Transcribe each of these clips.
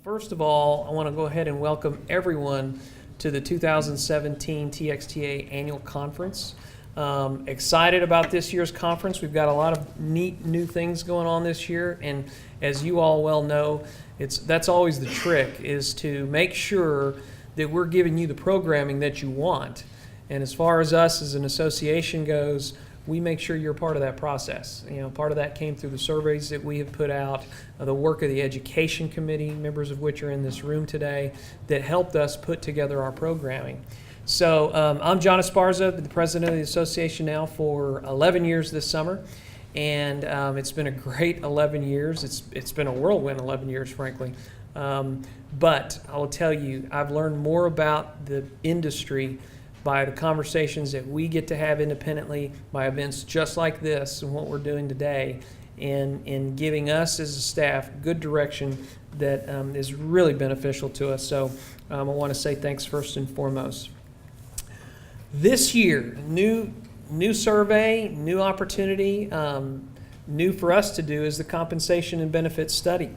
First of all, I want to go ahead and welcome everyone to the 2017 TXTA Annual Conference. Excited about this year's conference. We've got a lot of neat new things going on this year, and as you all well know, that's always the trick, is to make sure that we're giving you the programming that you want. And as far as us as an association goes, we make sure you're part of that process. You know, part of that came through the surveys that we have put out, the work of the Education Committee, members of which are in this room today, that helped us put together our programming. So I'm John Esparza, the president of the association now for 11 years this summer, and it's been a great 11 years. It's been a whirlwind 11 years, frankly. But I will tell you, I've learned more about the industry by the conversations that we get to have independently, by events just like this and what we're doing today, in giving us as a staff good direction that is really beneficial to us. So I want to say thanks first and foremost. This year, new survey, new opportunity, new for us to do is the compensation and benefits study.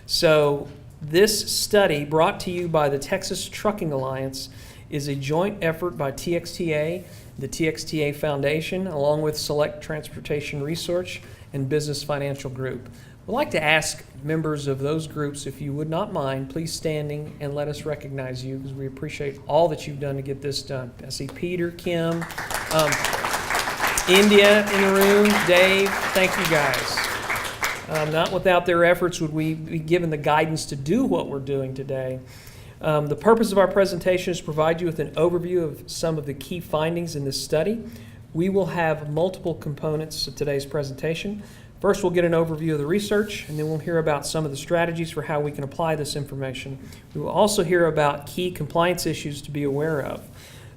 So this study, brought to you by the Texas Trucking Alliance, is a joint effort by TXTA, the TXTA Foundation, along with Select Transportation Research and Business Financial Group. I'd like to ask members of those groups, if you would not mind, please standing and let us recognize you, because we appreciate all that you've done to get this done. I see Peter, Kim, India in the room, Dave, thank you guys. Not without their efforts would we be given the guidance to do what we're doing today. The purpose of our presentation is to provide you with an overview of some of the key findings in this study. We will have multiple components of today's presentation. First, we'll get an overview of the research, and then we'll hear about some of the strategies for how we can apply this information. We will also hear about key compliance issues to be aware of.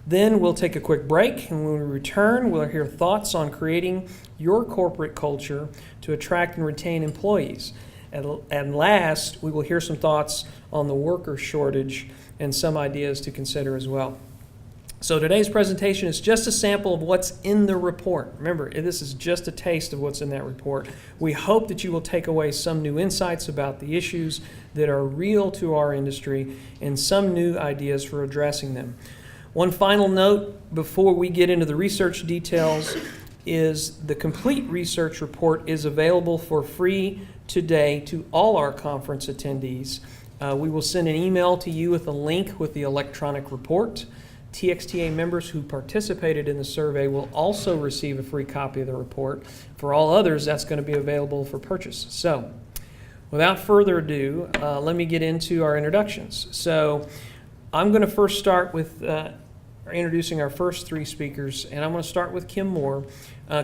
Then we'll take a quick break, and when we return, we'll hear thoughts on creating your corporate culture to attract and retain employees. And last, we will hear some thoughts on the worker shortage and some ideas to consider as well. So today's presentation is just a sample of what's in the report. Remember, this is just a taste of what's in that report. We hope that you will take away some new insights about the issues that are real to our industry and some new ideas for addressing them. One final note before we get into the research details is the complete research report is available for free today to all our conference attendees. We will send an email to you with a link with the electronic report. TXTA members who participated in the survey will also receive a free copy of the report. For all others, that's going to be available for purchase. So, without further ado, let me get into our introductions. So, I'm going to first start with introducing our first three speakers, and I'm going to start with Kim Moore.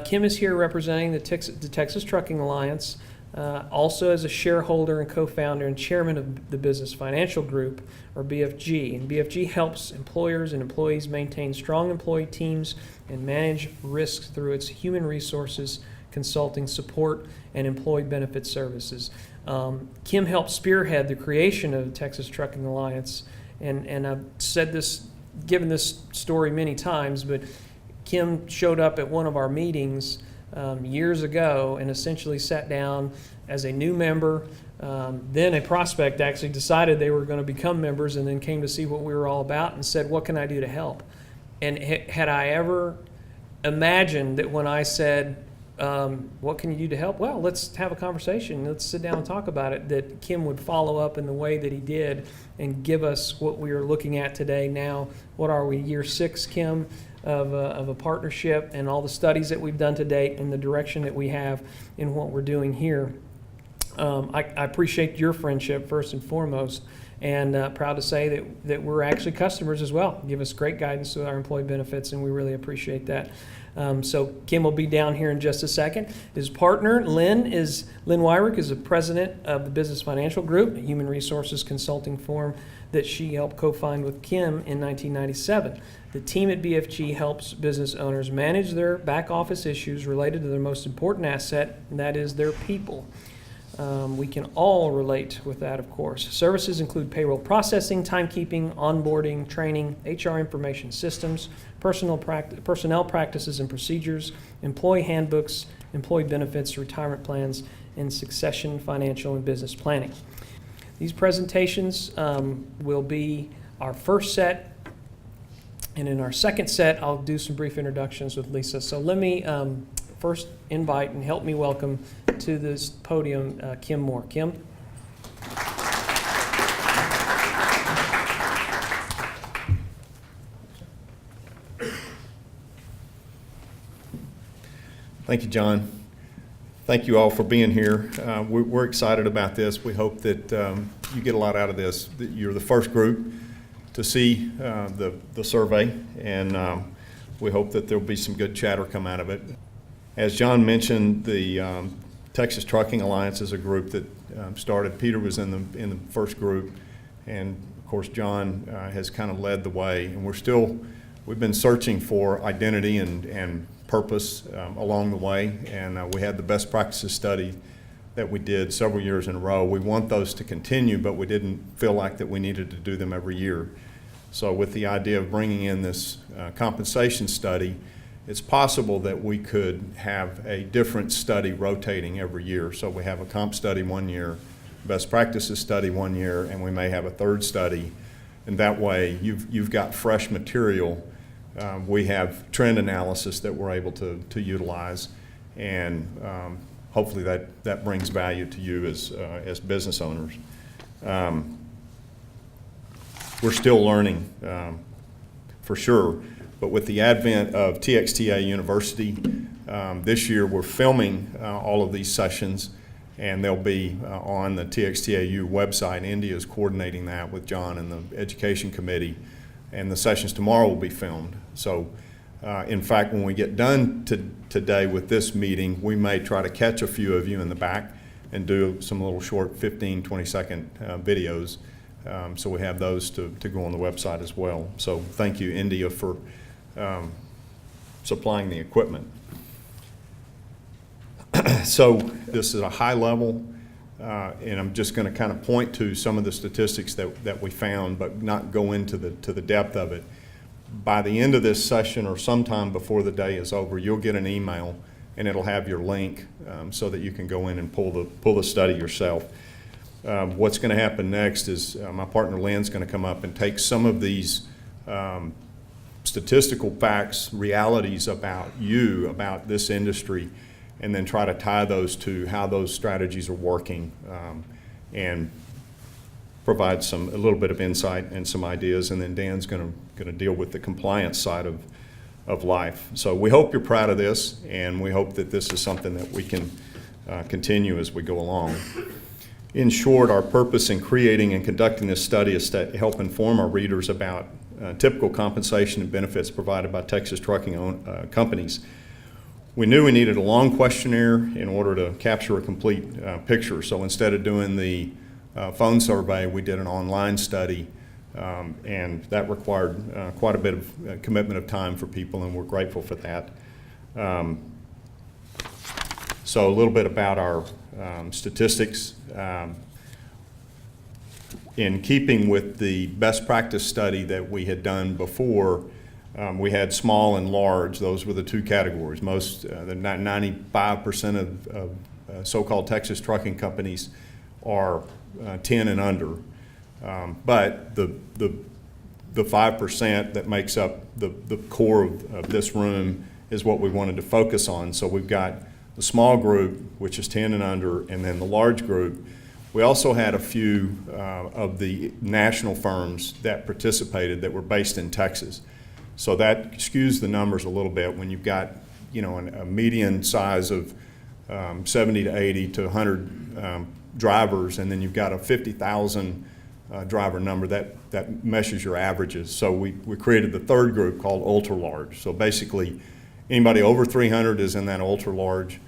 Kim is here representing the Texas Trucking Alliance, also as a shareholder and co-founder and chairman of the Business Financial Group, or BFG. And BFG helps employers and employees maintain strong employee teams and manage risks through its human resources, consulting, support, and employee benefit services. Kim helped spearhead the creation of the Texas Trucking Alliance, and I've said this, given this story many times, but Kim showed up at one of our meetings years ago and essentially sat down as a new member. Then a prospect actually decided they were going to become members and then came to see what we were all about and said, "What can I do to help?" And had I ever imagined that when I said, "What can you do to help?" Well, let's have a conversation. Let's sit down and talk about it, that Kim would follow up in the way that he did and give us what we are looking at today. Now, what are we, year 6, Kim, of a partnership, and all the studies that we've done to date and the direction that we have in what we're doing here. I appreciate your friendship first and foremost, and proud to say that we're actually customers as well. Give us great guidance with our employee benefits, and we really appreciate that. So Kim will be down here in just a second. His partner, Lynn Wyrick, is the president of the Business Financial Group, a human resources consulting firm that she helped co-found with Kim in 1997. The team at BFG helps business owners manage their back office issues related to their most important asset, and that is their people. We can all relate with that, of course. Services include payroll processing, timekeeping, onboarding, training, HR information systems, personnel practices and procedures, employee handbooks, employee benefits, retirement plans, and succession, financial, and business planning. These presentations will be our first set, and in our second set, I'll do some brief introductions with Lisa. So let me first invite and help me welcome to this podium Kim Moore. Kim? Thank you, John. Thank you all for being here. We're excited about this. We hope that you get a lot out of this. You're the first group to see the survey, and we hope that there'll be some good chatter come out of it. As John mentioned, the Texas Trucking Alliance is a group that started. Peter was in the first group, and of course John has kind of led the way. And we've been searching for identity and purpose along the way, and we had the best practices study that we did several years in a row. We want those to continue, but we didn't feel like that we needed to do them every year. So with the idea of bringing in this compensation study, it's possible that we could have a different study rotating every year. So we have a comp study one year, best practices study one year, and we may have a third study. And that way you've got fresh material. We have trend analysis that we're able to utilize, and hopefully that brings value to you as business owners. We're still learning for sure, but with the advent of TXTA University, this year we're filming all of these sessions, and they'll be on the TXTAU website. India is coordinating that with John and the Education Committee, and the sessions tomorrow will be filmed. So in fact, when we get done today with this meeting, we may try to catch a few of you in the back and do some little short 15, 20-second videos. So we have those to go on the website as well. So thank you, India, for supplying the equipment. So this is a high level, and I'm just going to kind of point to some of the statistics that we found, but not go into the depth of it. By the end of this session, or sometime before the day is over, you'll get an email, and it'll have your link so that you can go in and pull the study yourself. What's going to happen next is my partner Lynn's going to come up and take some of these statistical facts, realities about this industry, and then try to tie those to how those strategies are working, and provide a little bit of insight and some ideas. And then Dan's going to deal with the compliance side of life. So we hope you're proud of this, and we hope that this is something that we can continue as we go along. In short, our purpose in creating and conducting this study is to help inform our readers about typical compensation and benefits provided by Texas trucking companies. We knew we needed a long questionnaire in order to capture a complete picture. So instead of doing the phone survey, we did an online study, and that required quite a bit of commitment of time for people, and we're grateful for that. So a little bit about our statistics. In keeping with the best practice study that we had done before, we had small and large. Those were the two categories. The 95% of so-called Texas trucking companies are 10 and under. But the 5% that makes up the core of this room is what we wanted to focus on. So we've got the small group, which is 10 and under, and then the large group. We also had a few of the national firms that participated that were based in Texas. So that skews the numbers a little bit when you've got, a median size of 70 to 80 to 100 drivers, and then you've got a 50,000 driver number that measures your averages. So we created the third group called ultra large. So basically anybody over 300 is in that ultra large.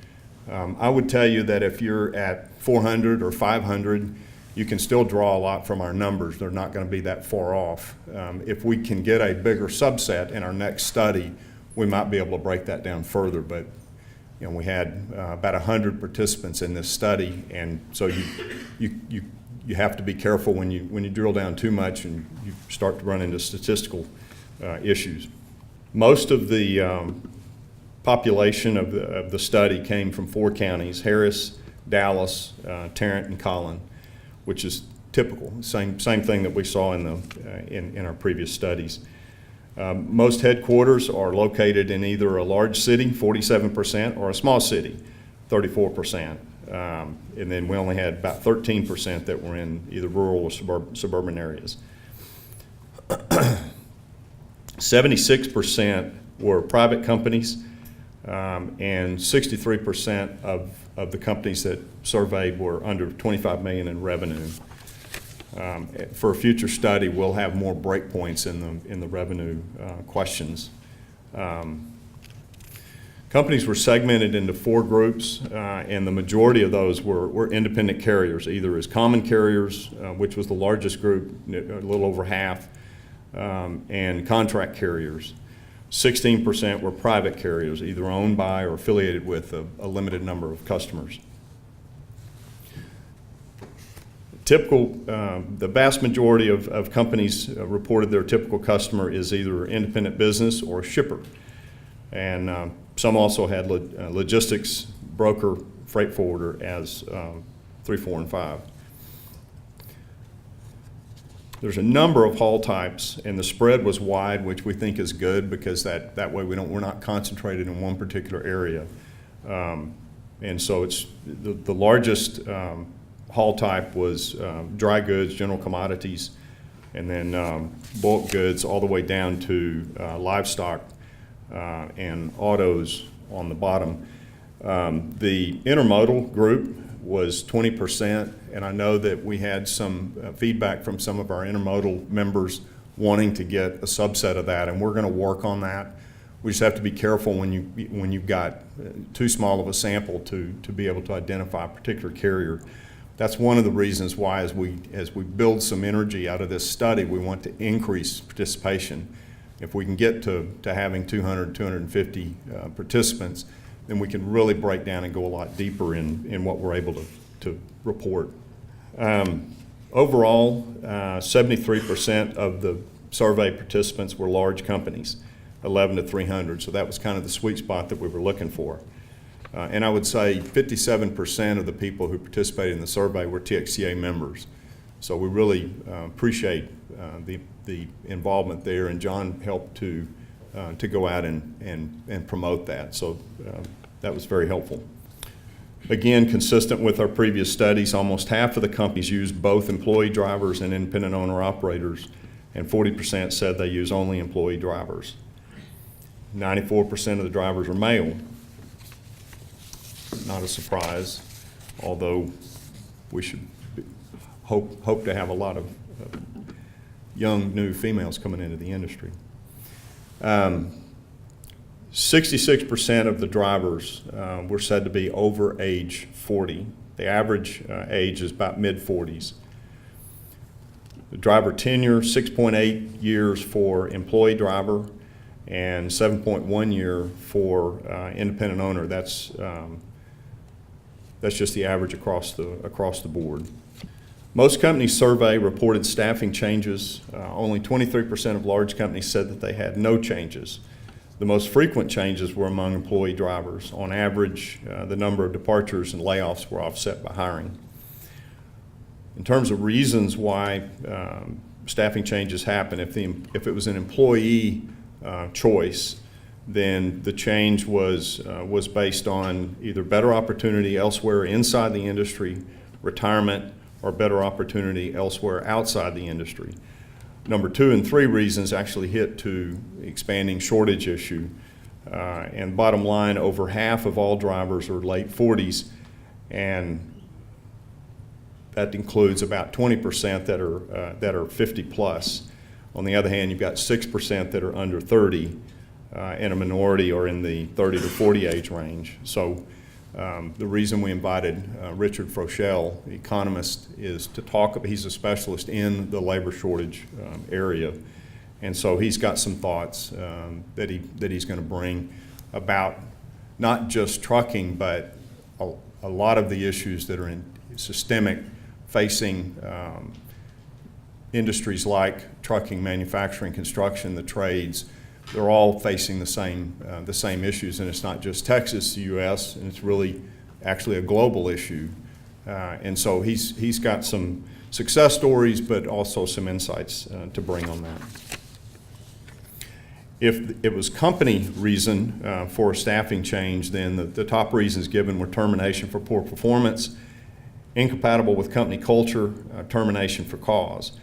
I would tell you that if you're at 400 or 500, you can still draw a lot from our numbers. They're not going to be that far off. If we can get a bigger subset in our next study, we might be able to break that down further. But we had about 100 participants in this study, and so you have to be careful when you drill down too much and you start to run into statistical issues. Most of the population of the study came from 4 counties: Harris, Dallas, Tarrant, and Collin, which is typical, same thing that we saw in our previous studies. Most headquarters are located in either a large city, 47%, or a small city, 34%. And then we only had about 13% that were in either rural or suburban areas. 76% were private companies, and 63% of the companies that surveyed were under 25 million in revenue. For a future study, we'll have more breakpoints in the revenue questions. Companies were segmented into 4 groups, and the majority of those were independent carriers, either as common carriers, which was the largest group, a little over half, and contract carriers. 16% were private carriers, either owned by or affiliated with a limited number of customers. The vast majority of companies reported their typical customer is either independent business or a shipper. And some also had logistics, broker, freight forwarder as 3, 4, and 5. There's a number of haul types, and the spread was wide, which we think is good because that way we're not concentrated in one particular area. And so it's the largest haul type was dry goods, general commodities, and then bulk goods all the way down to livestock and autos on the bottom. The intermodal group was 20%, and I know that we had some feedback from some of our intermodal members wanting to get a subset of that, and we're going to work on that. We just have to be careful when you've got too small of a sample to be able to identify a particular carrier. That's one of the reasons why as we build some energy out of this study, we want to increase participation. If we can get to having 200, 250 participants, then we can really break down and go a lot deeper in what we're able to report. Overall, 73% of the survey participants were large companies, 11 to 300, so that was kind of the sweet spot that we were looking for. And I would say 57% of the people who participated in the survey were TXTA members. So we really appreciate the involvement there, and John helped to go out and promote that. So that was very helpful. Again, consistent with our previous studies, almost half of the companies use both employee drivers and independent owner operators, and 40% said they use only employee drivers. 94% of the drivers are male. Not a surprise, although we should hope to have a lot of young new females coming into the industry. 66% of the drivers were said to be over age 40. The average age is about mid-40s. The driver tenure, 6.8 years for employee driver and 7.1 year for independent owner. That's just the average across the board. Most companies surveyed reported staffing changes. Only 23% of large companies said that they had no changes. The most frequent changes were among employee drivers. On average, the number of departures and layoffs were offset by hiring. In terms of reasons why staffing changes happen, if it was an employee choice, then the change was based on either better opportunity elsewhere inside the industry, retirement, or better opportunity elsewhere outside the industry. Number 2 and 3 reasons actually hit to expanding shortage issue. And bottom line, over half of all drivers are late 40s, and that includes about 20% that are 50 plus. On the other hand, you've got 6% that are under 30, and a minority are in the 30 to 40 age range. So the reason we invited Richard Froschel, the economist, is to talk about, he's a specialist in the labor shortage area. And so he's got some thoughts that he's going to bring about not just trucking, but a lot of the issues that are systemic facing industries like trucking, manufacturing, construction, the trades. They're all facing the same issues, and it's not just Texas, the U.S., and it's really actually a global issue. And so he's got some success stories, but also some insights to bring on that. If it was company reason for a staffing change, then the top reasons given were termination for poor performance, incompatible with company culture, termination for cause.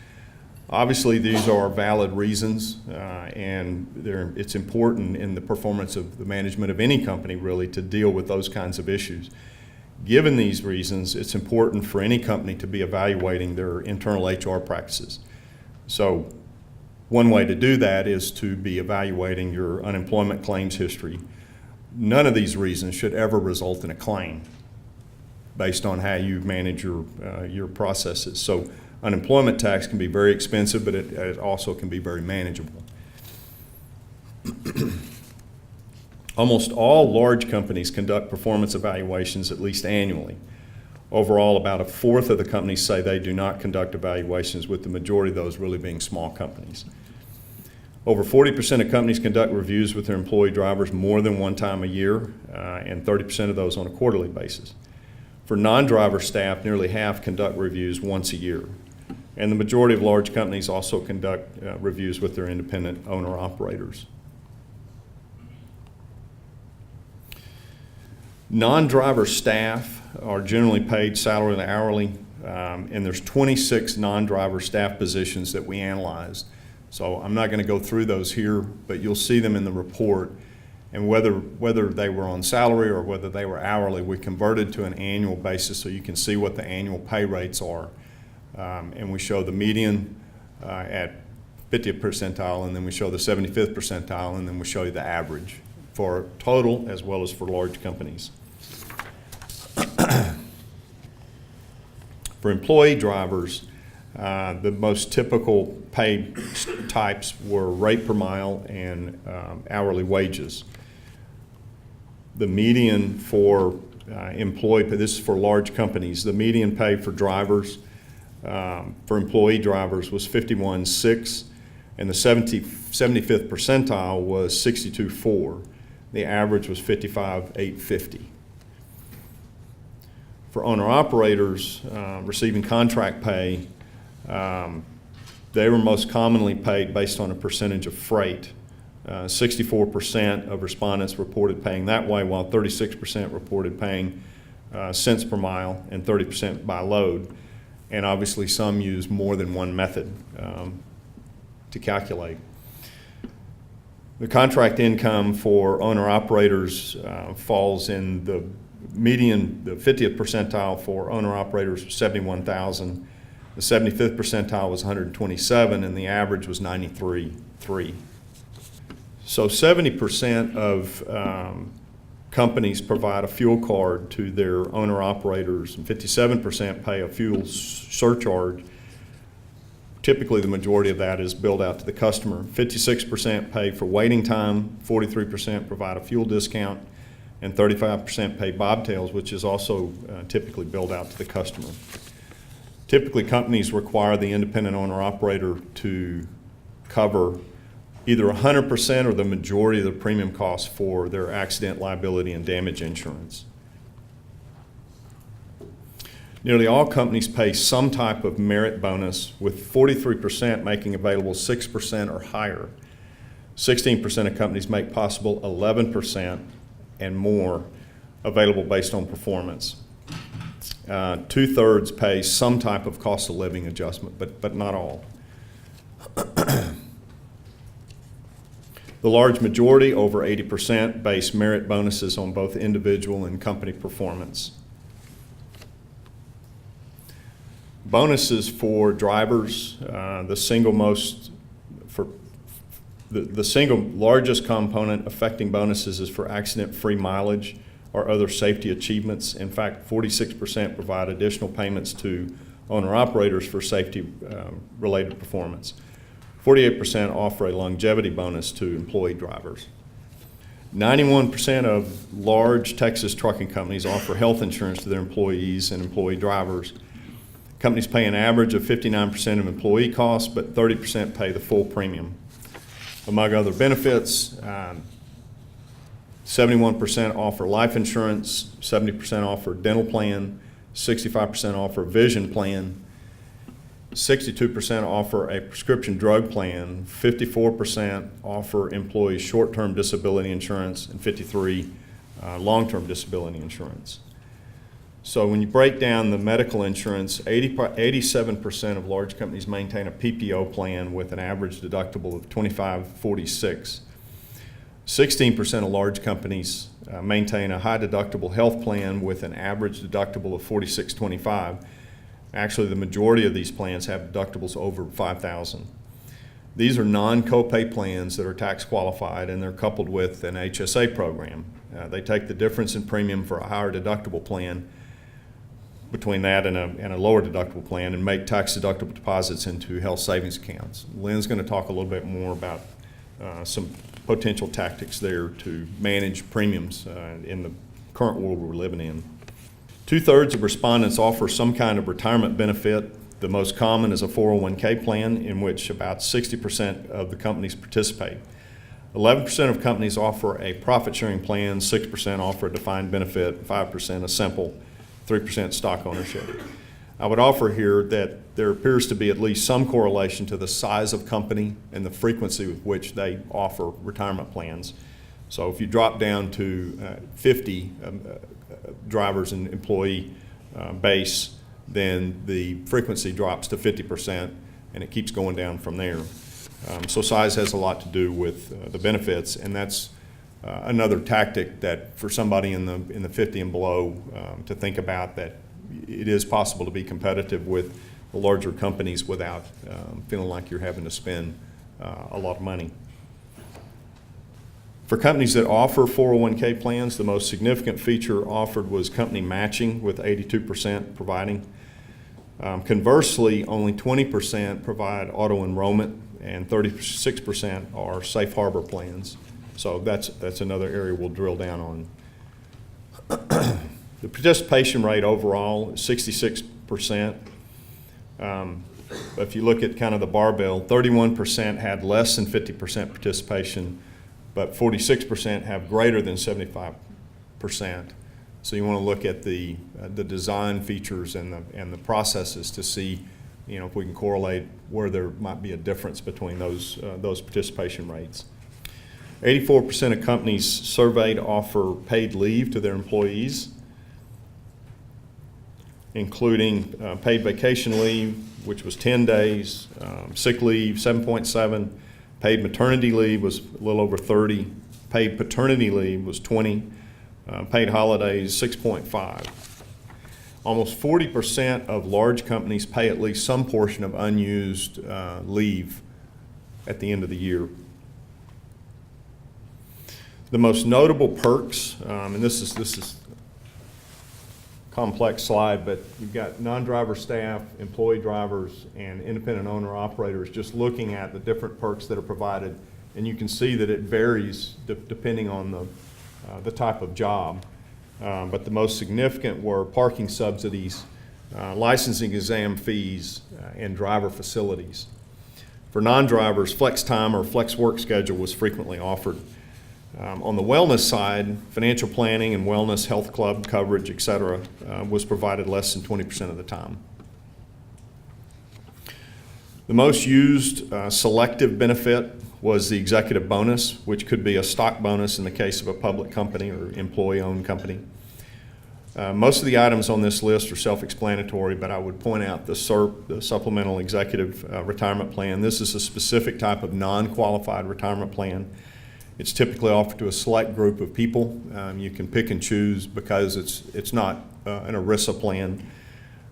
Obviously, these are valid reasons, and it's important in the performance of the management of any company, really, to deal with those kinds of issues. Given these reasons, it's important for any company to be evaluating their internal HR practices. So one way to do that is to be evaluating your unemployment claims history. None of these reasons should ever result in a claim based on how you manage your processes. So unemployment tax can be very expensive, but it also can be very manageable. Almost all large companies conduct performance evaluations at least annually. Overall, about a fourth of the companies say they do not conduct evaluations, with the majority of those really being small companies. Over 40% of companies conduct reviews with their employee drivers more than one time a year, and 30% of those on a quarterly basis. For non-driver staff, nearly half conduct reviews once a year. And the majority of large companies also conduct reviews with their independent owner-operators. Non-driver staff are generally paid salary and hourly, and there's 26 non-driver staff positions that we analyzed. So I'm not going to go through those here, but you'll see them in the report. And whether they were on salary or whether they were hourly, we converted to an annual basis so you can see what the annual pay rates are. And we show the median at 50th percentile, and then we show the 75th percentile, and then we show you the average for total as well as for large companies. For employee drivers, the most typical pay types were rate per mile and hourly wages. The median for this is for large companies, the median pay for drivers, for employee drivers was 51.6, and the 75th percentile was 62.4. The average was 55.850. For owner-operators receiving contract pay, they were most commonly paid based on a percentage of freight. 64% of respondents reported paying that way, while 36% reported paying cents per mile and 30% by load. And obviously some use more than one method to calculate. The contract income for owner-operators falls in the median, the 50th percentile for owner-operators was 71,000. The 75th percentile was 127, and the average was 93.3. So 70% of companies provide a fuel card to their owner-operators, and 57% pay a fuel surcharge. Typically, the majority of that is billed out to the customer. 56% pay for waiting time, 43% provide a fuel discount, and 35% pay bobtails, which is also typically billed out to the customer. Typically, companies require the independent owner-operator to cover either 100% or the majority of the premium costs for their accident, liability, and damage insurance. Nearly all companies pay some type of merit bonus, with 43% making available 6% or higher. 16% of companies make possible 11% and more available based on performance. 2/3 pay some type of cost of living adjustment, but not all. The large majority, over 80%, base merit bonuses on both individual and company performance. Bonuses for drivers, the single largest component affecting bonuses is for accident-free mileage or other safety achievements. In fact, 46% provide additional payments to owner-operators for safety-related performance. 48% offer a longevity bonus to employee drivers. 91% of large Texas trucking companies offer health insurance to their employees and employee drivers. Companies pay an average of 59% of employee costs, but 30% pay the full premium. Among other benefits, 71% offer life insurance, 70% offer dental plan, 65% offer vision plan, 62% offer a prescription drug plan, 54% offer employees short-term disability insurance, and 53% long-term disability insurance. So when you break down the medical insurance, 87% of large companies maintain a PPO plan with an average deductible of $25.46. 16% of large companies maintain a high deductible health plan with an average deductible of $46.25. Actually, the majority of these plans have deductibles over $5,000. These are non-copay plans that are tax qualified, and they're coupled with an HSA program. They take the difference in premium for a higher deductible plan between that and a lower deductible plan and make tax deductible deposits into health savings accounts. Lynn's going to talk a little bit more about some potential tactics there to manage premiums in the current world we're living in. 2/3 of respondents offer some kind of retirement benefit. The most common is a 401k plan in which about 60% of the companies participate. 11% of companies offer a profit-sharing plan, 6% offer a defined benefit, 5% a simple, 3% stock ownership. I would offer here that there appears to be at least some correlation to the size of company and the frequency with which they offer retirement plans. So if you drop down to 50 drivers and employee base, then the frequency drops to 50%, and it keeps going down from there. So size has a lot to do with the benefits, and that's another tactic that for somebody in the 50 and below to think about, that it is possible to be competitive with the larger companies without feeling like you're having to spend a lot of money. For companies that offer 401k plans, the most significant feature offered was company matching, with 82% providing. Conversely, only 20% provide auto enrollment, and 36% are safe harbor plans. So that's another area we'll drill down on. The participation rate overall is 66%. If you look at kind of the barbell, 31% had less than 50% participation, but 46% have greater than 75%. So you want to look at the design features and the processes to see, if we can correlate where there might be a difference between those participation rates. 84% of companies surveyed offer paid leave to their employees, including paid vacation leave, which was 10 days, sick leave, 7.7, paid maternity leave was a little over 30, paid paternity leave was 20, paid holidays 6.5. Almost 40% of large companies pay at least some portion of unused leave at the end of the year. The most notable perks, and this is a complex slide, but you've got non-driver staff, employee drivers, and independent owner-operators just looking at the different perks that are provided, and you can see that it varies depending on the type of job. But the most significant were parking subsidies, licensing exam fees, and driver facilities. For non-drivers, flex time or flex work schedule was frequently offered. On the wellness side, financial planning and wellness, health club coverage, et cetera, was provided less than 20% of the time. The most used selective benefit was the executive bonus, which could be a stock bonus in the case of a public company or employee-owned company. Most of the items on this list are self-explanatory, but I would point out the SERP, the Supplemental Executive Retirement Plan. This is a specific type of non-qualified retirement plan. It's typically offered to a select group of people. You can pick and choose because it's not an ERISA plan.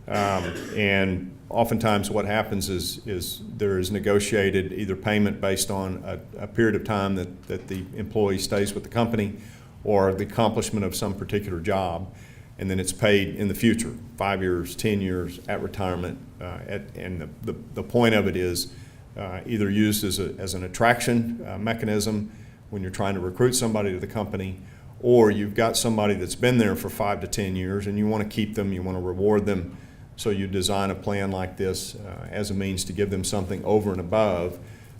And oftentimes what happens is there is negotiated either payment based on a period of time that the employee stays with the company or the accomplishment of some particular job, and then it's paid in the future, 5 years, 10 years at retirement. And the point of it is either used as an attraction mechanism when you're trying to recruit somebody to the company, or you've got somebody that's been there for 5 to 10 years and you want to keep them, you want to reward them, so you design a plan like this as a means to give them something over and above,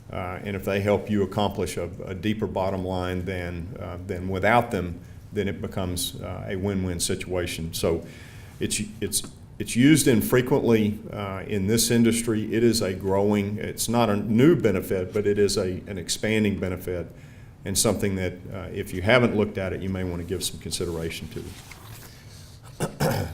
and if they help you accomplish a deeper bottom line than without them, then it becomes a win-win situation. So it's It's used infrequently in this industry. It is a growing, it's not a new benefit, but it is an expanding benefit, and something that if you haven't looked at it, you may want to give some consideration to.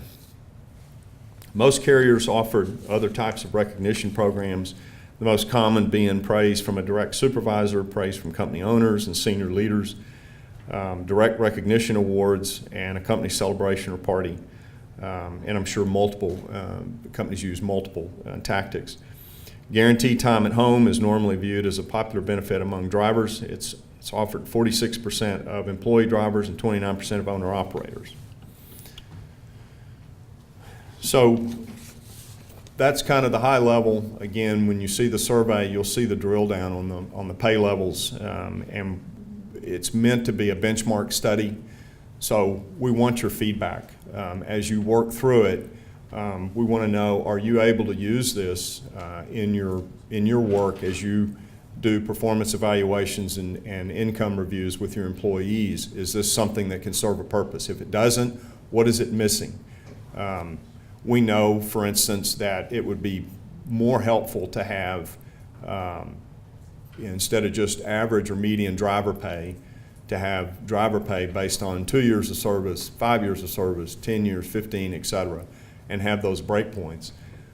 Most carriers offered other types of recognition programs, the most common being praise from a direct supervisor, praise from company owners and senior leaders, direct recognition awards, and a company celebration or party. And I'm sure multiple companies use multiple tactics. Guaranteed time at home is normally viewed as a popular benefit among drivers. It's offered 46% of employee drivers and 29% of owner-operators. So that's kind of the high level. Again, when you see the survey, you'll see the drill down on the pay levels, and it's meant to be a benchmark study. So we want your feedback. As you work through it, we want to know, are you able to use this in your work as you do performance evaluations and income reviews with your employees? Is this something that can serve a purpose? If it doesn't, what is it missing? We know, for instance, that it would be more helpful to have, instead of just average or median driver pay, to have driver pay based on 2 years of service, 5 years of service, 10 years, 15, et cetera, and have those breakpoints.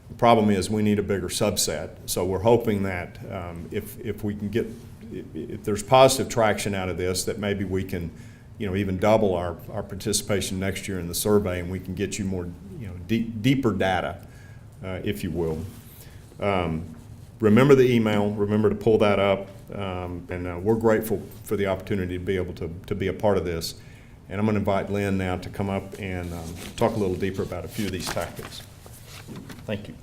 The problem is we need a bigger subset. So we're hoping that if we can get, if there's positive traction out of this, that maybe we can, even double our participation next year in the survey, and we can get you more, deeper data, if you will. Remember the email, remember to pull that up, and we're grateful for the opportunity to be able to be a part of this. And I'm going to invite Lynn now to come up and talk a little deeper about a few of these tactics. Thank you.